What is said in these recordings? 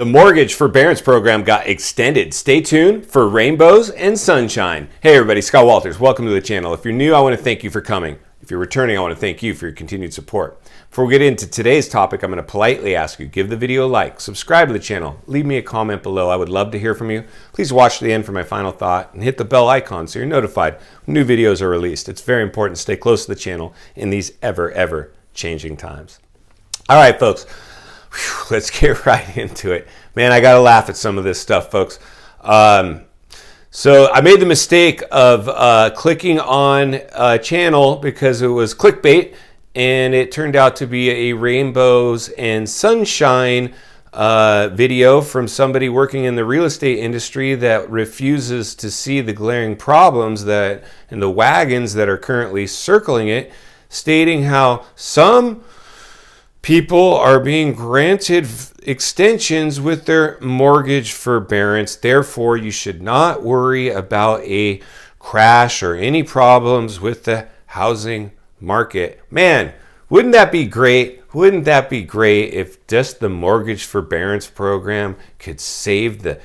The mortgage forbearance program got extended. Stay tuned for rainbows and sunshine. Hey everybody, Scott Walters. Welcome to the channel. If you're new, I want to thank you for coming. If you're returning, I want to thank you for your continued support. Before we get into today's topic, I'm going to politely ask you, give the video a like, subscribe to the channel, leave me a comment below. I would love to hear from you. Please watch to the end for my final thought and hit the bell icon so you're notified when new videos are released. It's very important to stay close to the channel in these ever changing times. All right, folks. Whew, let's get right into it. Man, I got to laugh at some of this stuff, folks. So I made the mistake of clicking on a channel because it was clickbait, and it turned out to be a rainbows and sunshine video from somebody working in the real estate industry that refuses to see the glaring problems that and the wagons that are currently circling it, stating how some people are being granted extensions with their mortgage forbearance. Therefore, you should not worry about a crash or any problems with the housing market. Man, wouldn't that be great? Wouldn't that be great if just the mortgage forbearance program could save the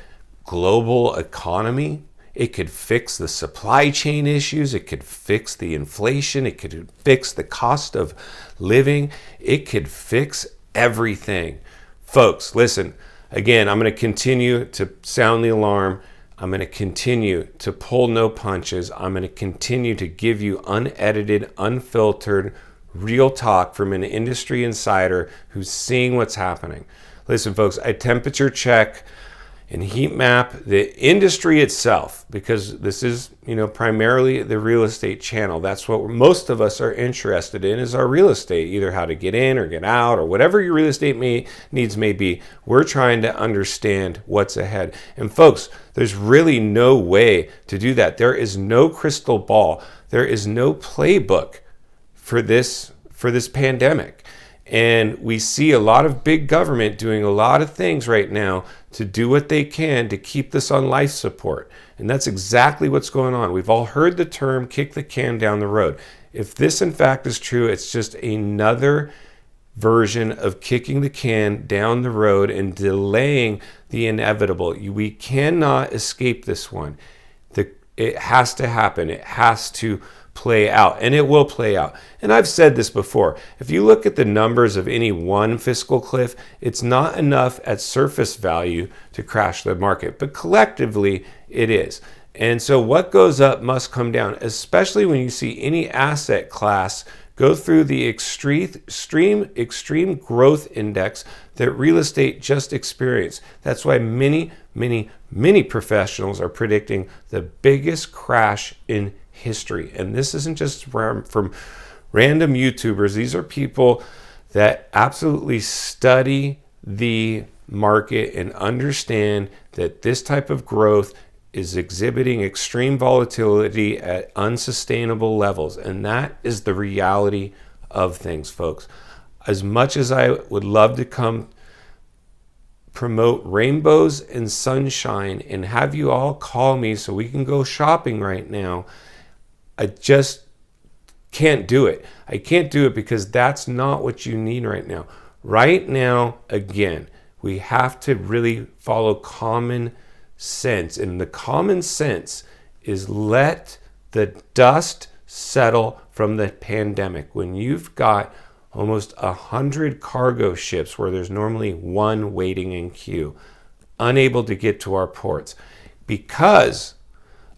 global economy? It could fix the supply chain issues. It could fix the inflation. It could fix the cost of living. It could fix everything. Folks, listen, again, I'm going to continue to sound the alarm. I'm going to continue to pull no punches. I'm going to continue to give you unedited, unfiltered, real talk from an industry insider who's seeing what's happening. Listen, folks, I temperature check and heat map the industry itself, because this is, primarily the real estate channel. That's what most of us are interested in, is our real estate, either how to get in or get out or whatever your real estate needs may be. We're trying to understand what's ahead. And folks, there's really no way to do that. There is no crystal ball. There is no playbook for this pandemic. And we see a lot of big government doing a lot of things right now to do what they can to keep this on life support. And that's exactly what's going on. We've all heard the term kick the can down the road. If this in fact is true, it's just another version of kicking the can down the road and delaying the inevitable. We cannot escape this one. It has to happen. It has to play out, and it will play out. And I've said this before. If you look at the numbers of any one fiscal cliff, it's not enough at surface value to crash the market, but collectively it is. And so what goes up must come down, especially when you see any asset class go through the extreme growth index that real estate just experienced. That's why many professionals are predicting the biggest crash in history. And this isn't just from random YouTubers. These are people that absolutely study the market and understand that this type of growth is exhibiting extreme volatility at unsustainable levels. And that is the reality of things, folks. As much as I would love to come promote rainbows and sunshine and have you all call me so we can go shopping right now, I just can't do it. I can't do it because that's not what you need right now. Right now, again, we have to really follow common sense. And the common sense is let the dust settle from the pandemic. When you've got almost 100 cargo ships where there's normally one waiting in queue, unable to get to our ports because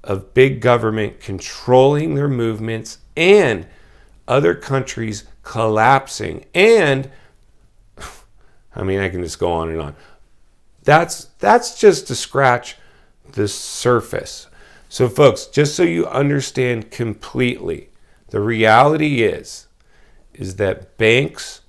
of big government controlling their movements and other countries collapsing. And I mean, I can just go on and on. That's just to scratch the surface. So folks, just so you understand completely, the reality is that banks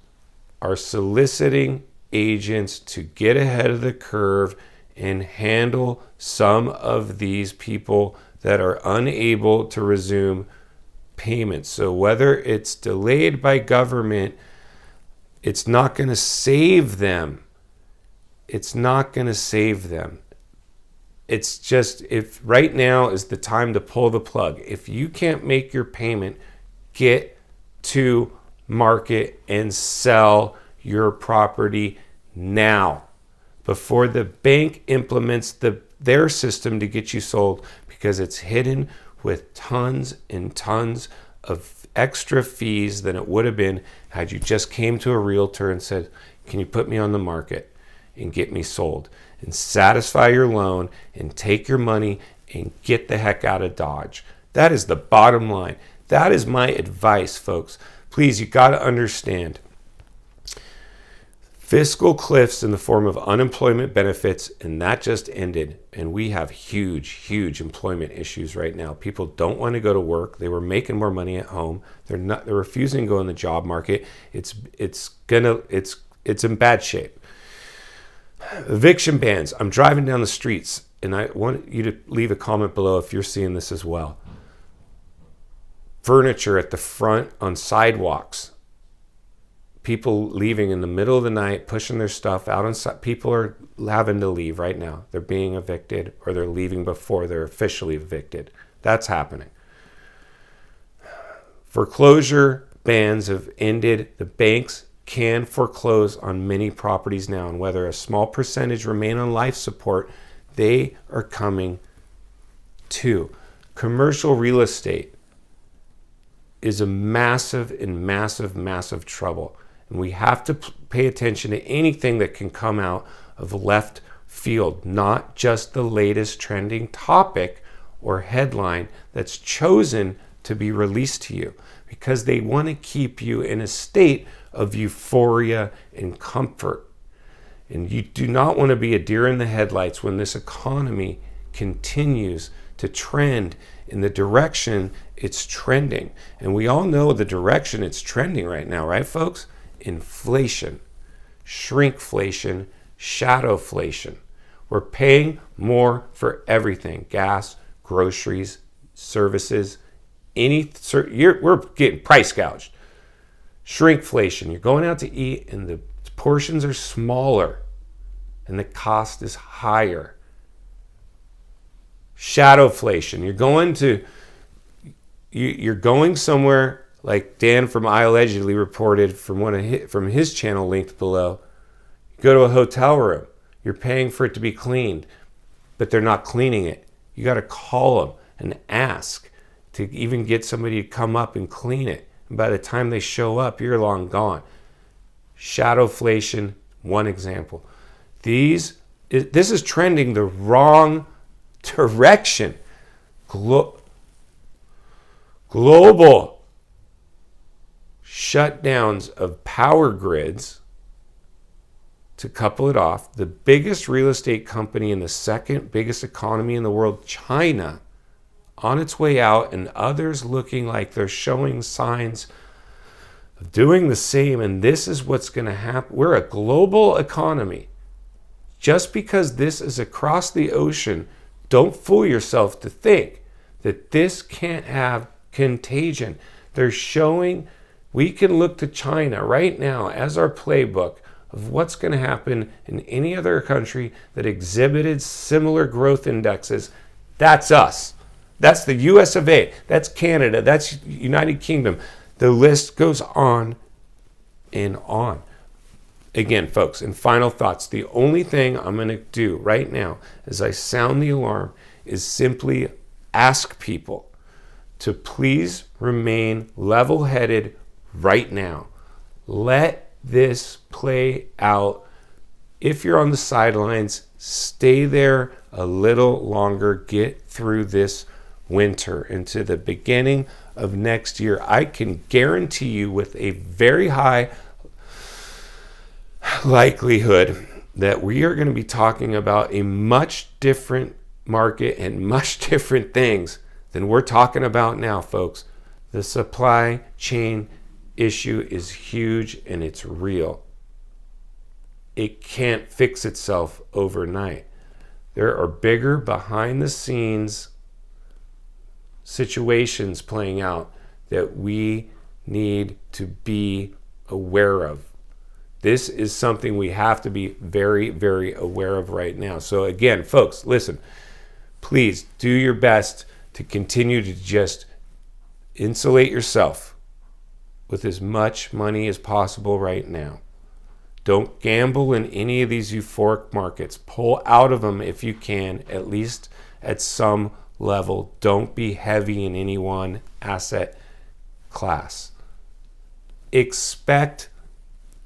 are soliciting agents to get ahead of the curve and handle some of these people that are unable to resume payments. So whether it's delayed by government, it's not going to save them. It's not going to save them. It's just, if right now is the time to pull the plug. If you can't make your payment, get to market and sell your property now before the bank implements their system to get you sold, because it's hidden with tons and tons of extra fees than it would have been had you just came to a realtor and said, can you put me on the market and get me sold and satisfy your loan and take your money and get the heck out of Dodge. That is the bottom line. That is my advice, folks. Please, you got to understand. Fiscal cliffs in the form of unemployment benefits, and that just ended. And we have huge, huge employment issues right now. People don't want to go to work. They were making more money at home. They're refusing to go in the job market. It's in bad shape. Eviction bans. I'm driving down the streets, and I want you to leave a comment below if you're seeing this as well. Furniture at the front on sidewalks. People leaving in the middle of the night, pushing their stuff out on side. People are having to leave right now. They're being evicted, or they're leaving before they're officially evicted. That's happening. Foreclosure bans have ended. The banks can foreclose on many properties now, and whether a small percentage remain on life support, they are coming too. Commercial real estate is a massive trouble. And we have to pay attention to anything that can come out of left field, not just the latest trending topic or headline that's chosen to be released to you, because they want to keep you in a state of euphoria and comfort. And you do not want to be a deer in the headlights when this economy continues to trend in the direction it's trending. And we all know the direction it's trending right now, right, folks? Inflation, shrinkflation, shadowflation. We're paying more for everything: gas, groceries, services, we're getting price gouged. Shrinkflation, you're going out to eat and the portions are smaller and the cost is higher. Shadowflation, you're going somewhere, like Dan from I Allegedly reported from his channel linked below. You go to a hotel room, you're paying for it to be cleaned, but they're not cleaning it. You got to call them and ask to even get somebody to come up and clean it. And by the time they show up, you're long gone. Shadowflation, one example. This is trending the wrong direction. Global shutdowns of power grids. To couple it off, the biggest real estate company in the second biggest economy in the world, China, on its way out, and others looking like they're showing signs of doing the same. And this is what's going to happen. We're a global economy. Just because this is across the ocean, don't fool yourself to think that this can't have contagion. They're showing we can look to China right now as our playbook of what's going to happen in any other country that exhibited similar growth indexes. That's us. That's the US of A. That's Canada. That's United Kingdom. The list goes on and on. Again, folks, in final thoughts, the only thing I'm going to do right now as I sound the alarm is simply ask people to please remain level-headed right now. Let this play out. If you're on the sidelines, stay there a little longer. Get through this winter into the beginning of next year. I can guarantee you with a very high likelihood that we are going to be talking about a much different market and much different things than we're talking about now, folks. The supply chain issue is huge and it's real. It can't fix itself overnight. There are bigger behind the scenes situations playing out that we need to be aware of. This is something we have to be very, very aware of right now. So again, folks, listen, please do your best to continue to just insulate yourself with as much money as possible right now. Don't gamble in any of these euphoric markets. Pull out of them if you can, at least at some level. Don't be heavy in any one asset class. Expect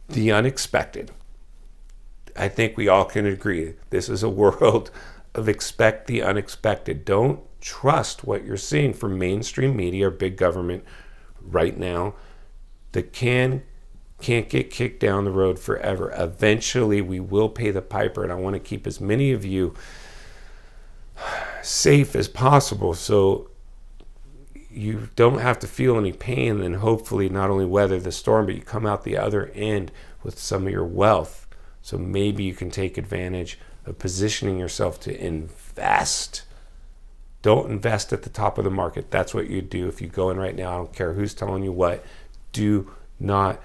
the unexpected. I think we all can agree this is a world of expect the unexpected. Don't trust what you're seeing from mainstream media or big government right now. The can't get kicked down the road forever. Eventually, we will pay the piper, and I want to keep as many of you safe as possible so you don't have to feel any pain, and hopefully not only weather the storm, but you come out the other end with some of your wealth. So maybe you can take advantage of positioning yourself to invest. Don't invest at the top of the market. That's what you do if you go in right now. I don't care who's telling you what. Do not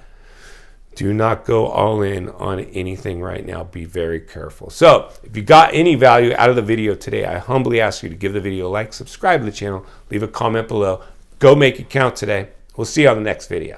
go all in on anything right now. Be very careful. So if you got any value out of the video today, I humbly ask you to give the video a like, subscribe to the channel, leave a comment below. Go make it count today. We'll see you on the next video.